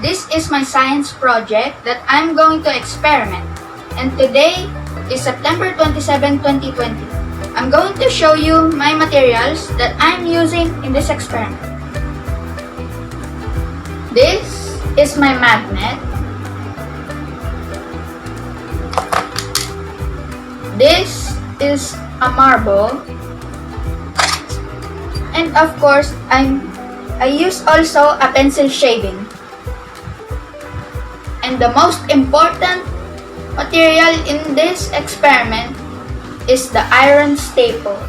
This is my science project that I'm going to experiment. And today is September 27, 2020. I'm going to show you my materials that I'm using in this experiment. This is my magnet. This is a marble. And of course, I use also a pencil shaving. And the most important material in this experiment is the iron staples.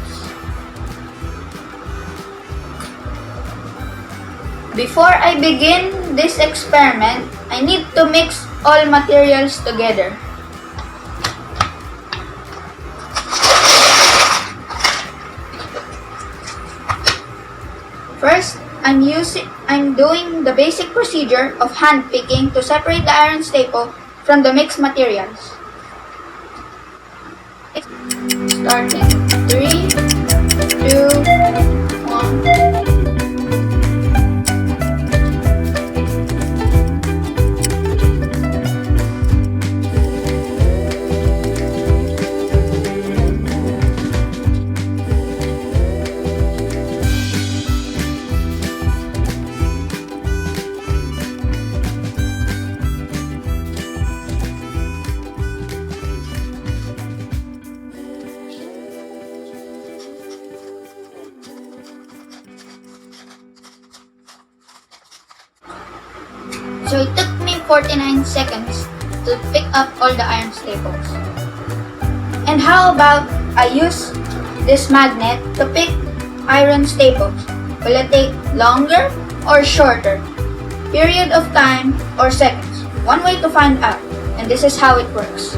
Before I begin this experiment, I need to mix all materials together. First, I'm doing the basic procedure of hand picking to separate the iron staple from the mixed materials. Starting 3, 2, 1. So it took me 49 seconds to pick up all the iron staples. And how about I use this magnet to pick iron staples? Will it take longer or shorter? Period of time or seconds? One way to find out, and this is how it works.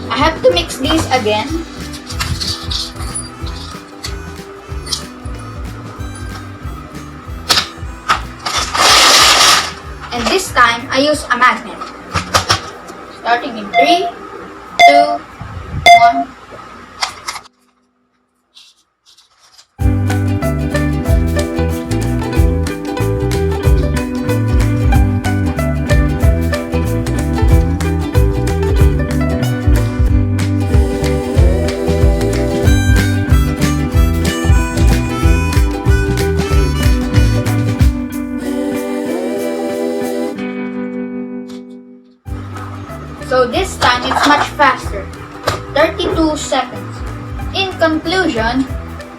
I have to mix these again. And this time, I use a magnet. Starting in 3, 2, 1. So this time it's much faster, 32 seconds. In conclusion,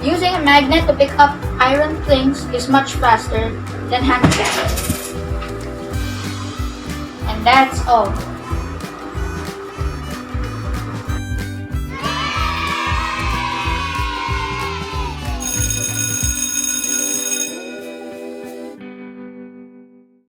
using a magnet to pick up iron things is much faster than hand picking. And that's all.